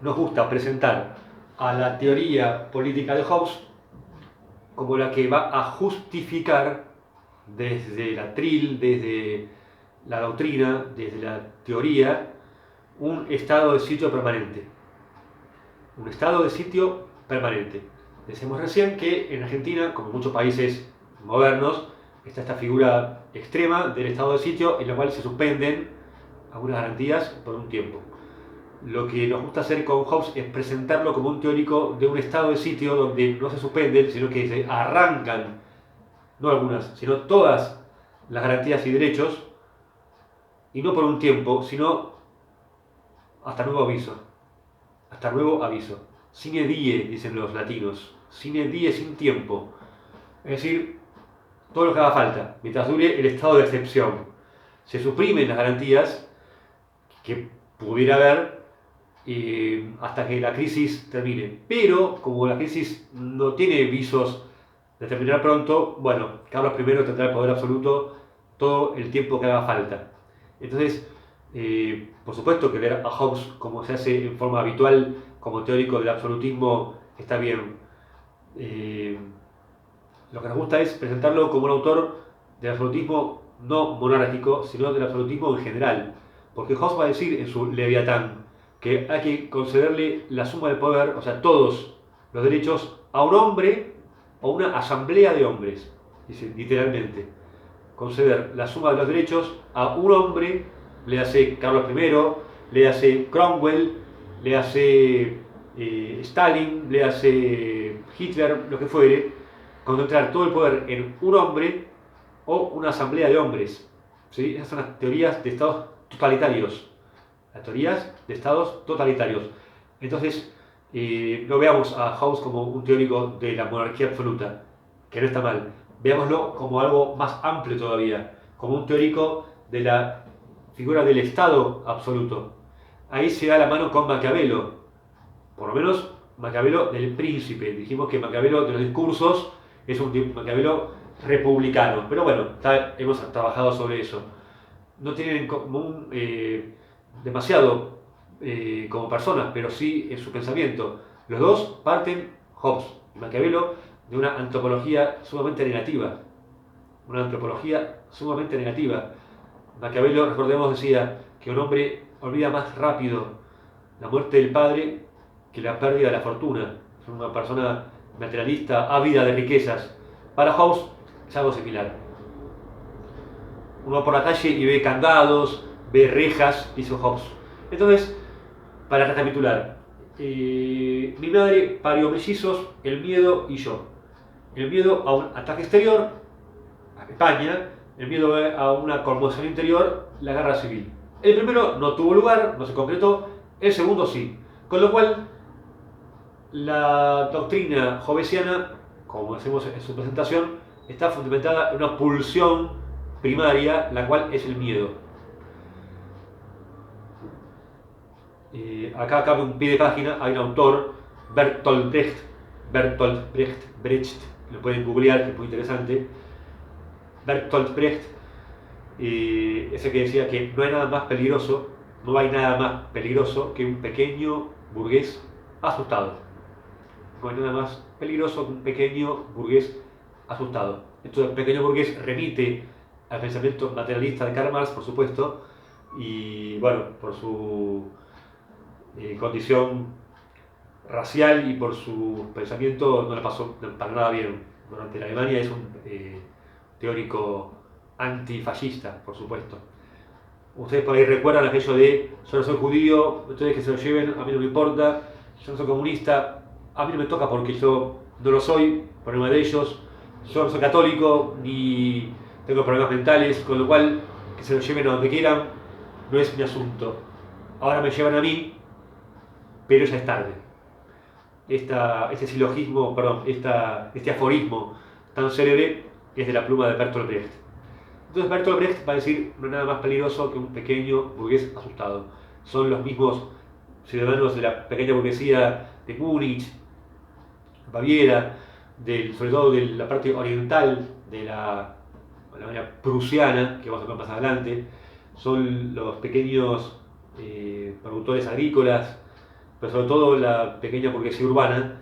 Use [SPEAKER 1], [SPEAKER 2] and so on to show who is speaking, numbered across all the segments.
[SPEAKER 1] nos gusta presentar a la teoría política de Hobbes como la que va a justificar desde la tril, desde la doctrina, desde la teoría, un estado de sitio permanente. Un estado de sitio permanente. Decíamos recién que en Argentina, como en muchos países modernos, está esta figura extrema del estado de sitio en la cual se suspenden algunas garantías por un tiempo. Lo que nos gusta hacer con Hobbes es presentarlo como un teórico de un estado de sitio donde no se suspenden, sino que se arrancan, no algunas, sino todas las garantías y derechos, y no por un tiempo, sino hasta nuevo aviso. Hasta nuevo aviso. Sine die, dicen los latinos. Sine die, sin tiempo. Es decir, todo lo que haga falta, mientras dure el estado de excepción. Se suprimen las garantías que pudiera haber hasta que la crisis termine. Pero, como la crisis no tiene visos de terminar pronto, bueno, Carlos I tendrá el poder absoluto todo el tiempo que haga falta. Entonces, por supuesto que leer a Hobbes, como se hace en forma habitual como teórico del absolutismo, está bien. Lo que nos gusta es presentarlo como un autor del absolutismo no monárquico, sino del absolutismo en general. Porque Hobbes va a decir en su Leviatán que hay que concederle la suma del poder, o sea, todos los derechos, a un hombre o una asamblea de hombres. Dice literalmente. Conceder la suma de los derechos a un hombre, le hace Carlos I, le hace Cromwell, le hace Stalin, le hace Hitler, lo que fuere, concentrar todo el poder en un hombre o una asamblea de hombres. ¿Sí? Esas son las teorías de estados totalitarios. Las teorías de estados totalitarios. Entonces, no veamos a Hobbes como un teórico de la monarquía absoluta, que no está mal. Veámoslo como algo más amplio todavía, como un teórico de la figura del Estado absoluto. Ahí se da la mano con Maquiavelo, por lo menos Maquiavelo del Príncipe. Dijimos que Maquiavelo de los discursos es un Maquiavelo republicano, pero bueno, hemos trabajado sobre eso. No tienen en común demasiado como personas, pero sí en su pensamiento. Los dos parten, Hobbes y Maquiavelo, de una antropología sumamente negativa. Una antropología sumamente negativa. Maquiavelo, recordemos, decía que un hombre olvida más rápido la muerte del padre que la pérdida de la fortuna. Es una persona materialista, ávida de riquezas. Para Hobbes es algo similar. Uno va por la calle y ve candados, ve rejas, dice Hobbes. Entonces, para recapitular, mi madre parió mellizos, el miedo y yo. El miedo a un ataque exterior, a España, el miedo a una conmoción interior, la guerra civil. El primero no tuvo lugar, no se concretó, el segundo sí. Con lo cual, la doctrina hobbesiana, como hacemos en su presentación, está fundamentada en una pulsión primaria, la cual es el miedo. Acá cabe un pie de página, hay un autor, Bertolt Brecht, lo pueden googlear, que es muy interesante. Bertolt Brecht, ese que decía que no hay nada más peligroso, no hay nada más peligroso que un pequeño burgués asustado. No hay nada más peligroso que un pequeño burgués asustado. Esto del pequeño burgués remite al pensamiento materialista de Karl Marx, por supuesto, y bueno, por su condición racial y por su pensamiento no le pasó para nada bien. Durante la Alemania es un teórico antifascista, por supuesto. Ustedes por ahí recuerdan aquello de yo no soy judío, ustedes que se lo lleven, a mí no me importa, yo no soy comunista, a mí no me toca porque yo no lo soy, problema de ellos, yo no soy católico ni tengo problemas mentales, con lo cual que se lo lleven a donde quieran, no es mi asunto. Ahora me llevan a mí, pero ya es tarde. Este silogismo, perdón, este aforismo tan célebre es de la pluma de Bertolt Brecht. Entonces Bertolt Brecht va a decir, no hay nada más peligroso que un pequeño burgués asustado. Son los mismos ciudadanos de la pequeña burguesía de Múnich, Baviera, sobre todo de la parte oriental de la manera prusiana, que vamos a ver más adelante. Son los pequeños productores agrícolas, pero sobre todo la pequeña burguesía urbana,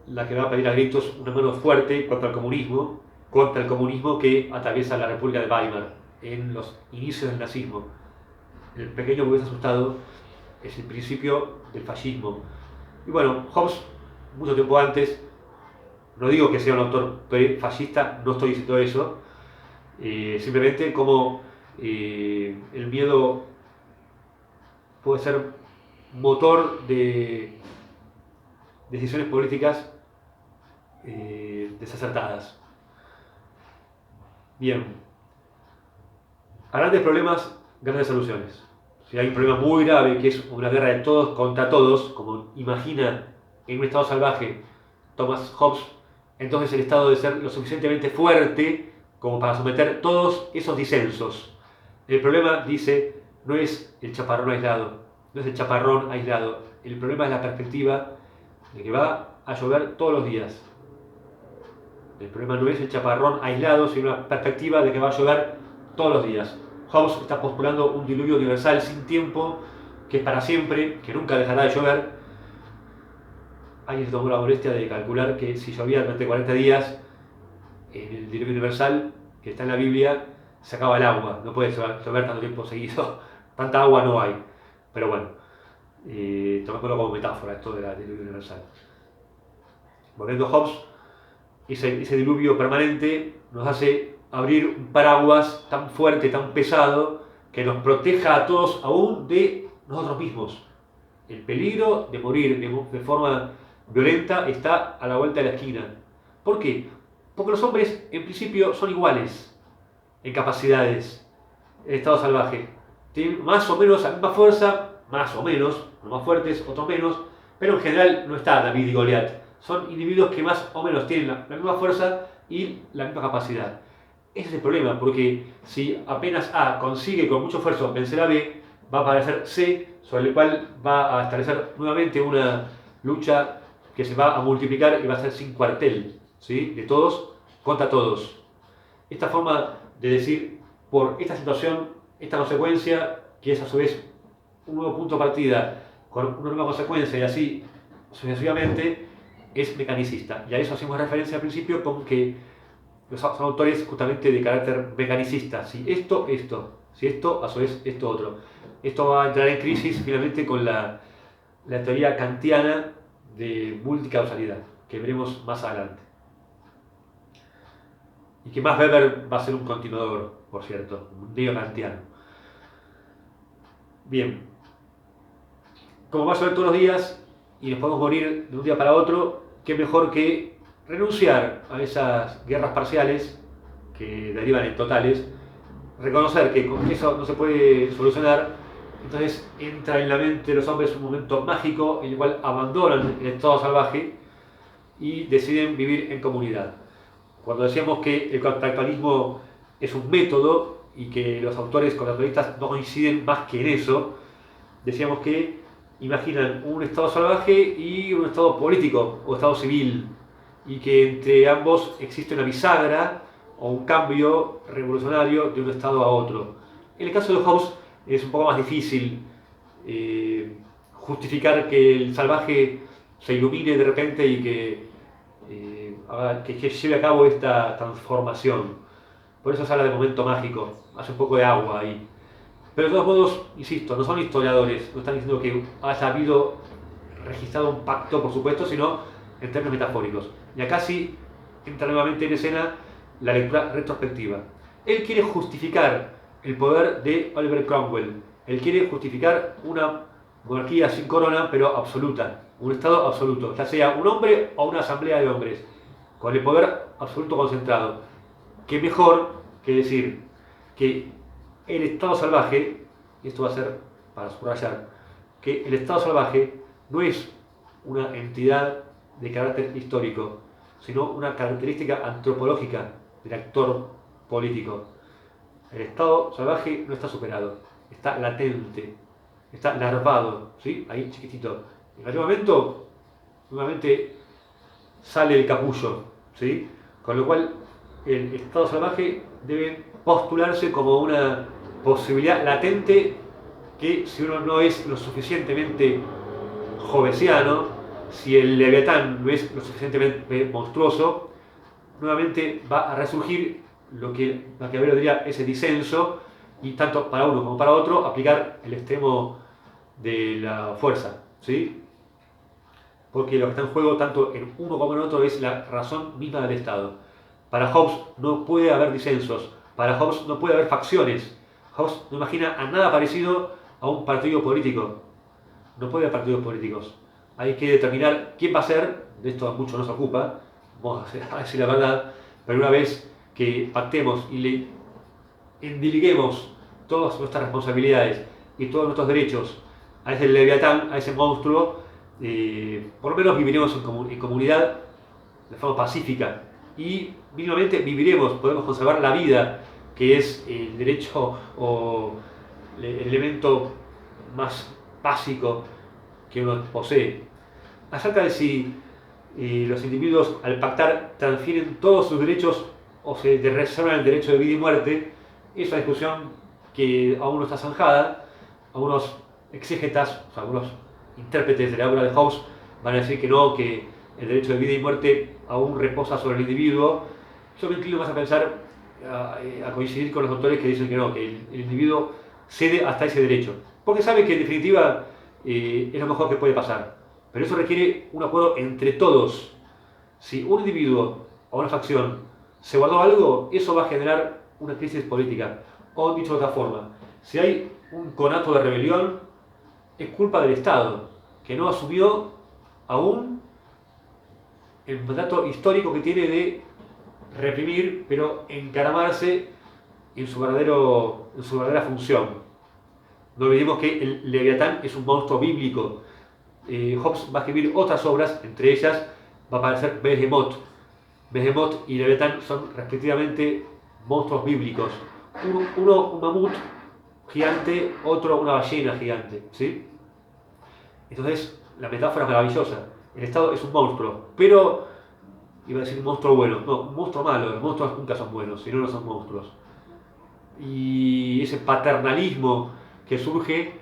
[SPEAKER 1] la que va a pedir a gritos una mano fuerte contra el comunismo que atraviesa la República de Weimar en los inicios del nazismo. El pequeño burgués asustado es el principio del fascismo. Y bueno, Hobbes, mucho tiempo antes, no digo que sea un autor fascista, no estoy diciendo eso, simplemente como el miedo puede ser motor de decisiones políticas desacertadas. Bien, a grandes problemas, grandes soluciones. Si hay un problema muy grave, que es una guerra de todos contra todos, como imagina en un estado salvaje Thomas Hobbes, entonces el Estado debe ser lo suficientemente fuerte como para someter todos esos disensos. El problema, dice, no es el chaparrón aislado, no es el chaparrón aislado. El problema es la perspectiva de que va a llover todos los días. El problema no es el chaparrón aislado, sino la perspectiva de que va a llover todos los días. Hobbes está postulando un diluvio universal sin tiempo, que es para siempre, que nunca dejará de llover. Alguien se tomó la molestia de calcular que si llovía durante 40 días, en el diluvio universal, que está en la Biblia, se acaba el agua. No puede llover tanto tiempo seguido. Tanta agua no hay. Pero bueno, tomémoslo como metáfora esto del diluvio universal. Volviendo a Hobbes, ese diluvio permanente nos hace abrir un paraguas tan fuerte, tan pesado, que nos proteja a todos aún de nosotros mismos. El peligro de morir de forma violenta está a la vuelta de la esquina. ¿Por qué? Porque los hombres en principio son iguales en capacidades. El estado salvaje tienen más o menos la misma fuerza, más o menos, unos más fuertes, otros menos, pero en general no está David y Goliat. Son individuos que más o menos tienen la misma fuerza y la misma capacidad. Ese es el problema, porque si apenas A consigue con mucho esfuerzo vencer a B, va a aparecer C, sobre el cual va a establecer nuevamente una lucha que se va a multiplicar y va a ser sin cuartel, ¿sí? De todos contra todos. Esta forma de decir, por esta situación, esta consecuencia, que es a su vez un nuevo punto de partida con una nueva consecuencia y así sucesivamente, es mecanicista. Y a eso hacemos referencia al principio con que son autores justamente de carácter mecanicista. Si esto, si esto, a su vez esto otro. Esto va a entrar en crisis finalmente con la teoría kantiana de multicausalidad, que veremos más adelante. Y que Max Weber va a ser un continuador, por cierto, un neo-kantiano. Bien, como va a llover todos los días y nos podemos morir de un día para otro, qué mejor que renunciar a esas guerras parciales que derivan en totales, reconocer que con eso no se puede solucionar. Entonces entra en la mente de los hombres un momento mágico en el cual abandonan el estado salvaje y deciden vivir en comunidad. Cuando decíamos que el contractualismo es un método y que los autores contractualistas no coinciden más que en eso, decíamos que imaginan un estado salvaje y un estado político o estado civil, y que entre ambos existe una bisagra o un cambio revolucionario de un estado a otro. En el caso de Hobbes es un poco más difícil justificar que el salvaje se ilumine de repente y que lleve a cabo esta transformación. Por eso se habla de momento mágico, hace un poco de agua ahí. Pero de todos modos, insisto, no son historiadores, no están diciendo que haya habido registrado un pacto, por supuesto, sino en términos metafóricos. Y acá sí entra nuevamente en escena la lectura retrospectiva. Él quiere justificar el poder de Oliver Cromwell. Él quiere justificar una monarquía sin corona, pero absoluta. Un estado absoluto, ya sea un hombre o una asamblea de hombres, con el poder absoluto concentrado. ¿Qué mejor que decir que el estado salvaje, y esto va a ser para subrayar, que el estado salvaje no es una entidad de carácter histórico, sino una característica antropológica del actor político. El estado salvaje no está superado, está latente, está larvado, ¿sí? Ahí chiquitito. En algún momento, nuevamente sale el capullo, ¿sí? Con lo cual, el estado salvaje debe postularse como una posibilidad latente que si uno no es lo suficientemente hobbesiano, si el Leviatán no es lo suficientemente monstruoso, nuevamente va a resurgir lo que Maquiavelo diría ese disenso, y tanto para uno como para otro aplicar el extremo de la fuerza, ¿sí? Porque lo que está en juego tanto en uno como en otro es la razón misma del Estado. Para Hobbes no puede haber disensos, para Hobbes no puede haber facciones. Hobbes no imagina a nada parecido a un partido político. No puede haber partidos políticos. Hay que determinar quién va a ser, de esto a muchos nos ocupa, vamos a decir la verdad, pero una vez que pactemos y le endiliguemos todas nuestras responsabilidades y todos nuestros derechos a ese Leviatán, a ese monstruo, por lo menos viviremos en comunidad de forma pacífica y mínimamente viviremos, podemos conservar la vida, que es el derecho o el elemento más básico que uno posee. Acerca de si los individuos al pactar transfieren todos sus derechos o se reservan el derecho de vida y muerte, es una discusión que aún no está zanjada. Algunos exégetas, o sea, algunos intérpretes de la obra de Hobbes van a decir que no, que el derecho de vida y muerte aún reposa sobre el individuo. Yo me inclino más a pensar, a coincidir con los autores que dicen que no, que el individuo cede hasta ese derecho, porque sabe que en definitiva es lo mejor que puede pasar. Pero eso requiere un acuerdo entre todos. Si un individuo o una facción se guardó algo, eso va a generar una crisis política. O dicho de otra forma, si hay un conato de rebelión, es culpa del Estado, que no asumió aún el mandato histórico que tiene de reprimir, pero encaramarse en su verdadera función. No olvidemos que el Leviatán es un monstruo bíblico. Hobbes va a escribir otras obras, entre ellas va a aparecer Behemoth. Behemoth y Leviatán son respectivamente monstruos bíblicos. Uno un mamut gigante, otro una ballena gigante, ¿sí? Entonces, la metáfora es maravillosa. El Estado es un monstruo, pero, iba a decir un monstruo bueno, no, un monstruo malo. Los monstruos nunca son buenos, si no, no son monstruos. Y ese paternalismo que surge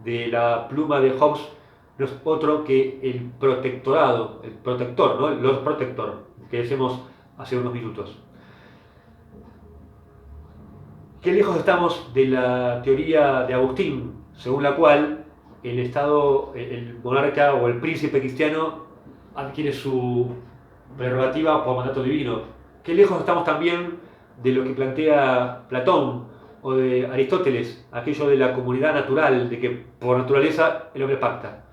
[SPEAKER 1] de la pluma de Hobbes no es otro que el protectorado, el protector, ¿no? El Lord Protector, que decíamos hace unos minutos. Qué lejos estamos de la teoría de Agustín, según la cual el Estado, el monarca o el príncipe cristiano adquiere su prerrogativa por mandato divino. Qué lejos estamos también de lo que plantea Platón o de Aristóteles, aquello de la comunidad natural, de que por naturaleza el hombre pacta.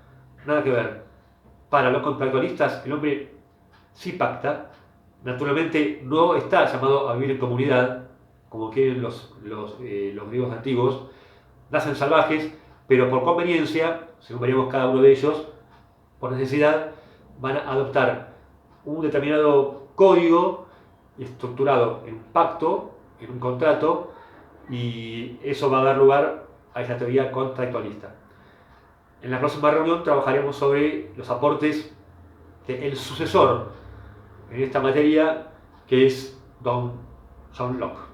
[SPEAKER 1] Nada que ver. Para los contractualistas el hombre sí pacta, naturalmente no está llamado a vivir en comunidad, como quieren los griegos antiguos, nacen salvajes, pero por conveniencia, según veremos cada uno de ellos, por necesidad, van a adoptar un determinado código estructurado en un pacto, en un contrato, y eso va a dar lugar a esa teoría contractualista. En la próxima reunión trabajaremos sobre los aportes del sucesor en esta materia, que es John Locke.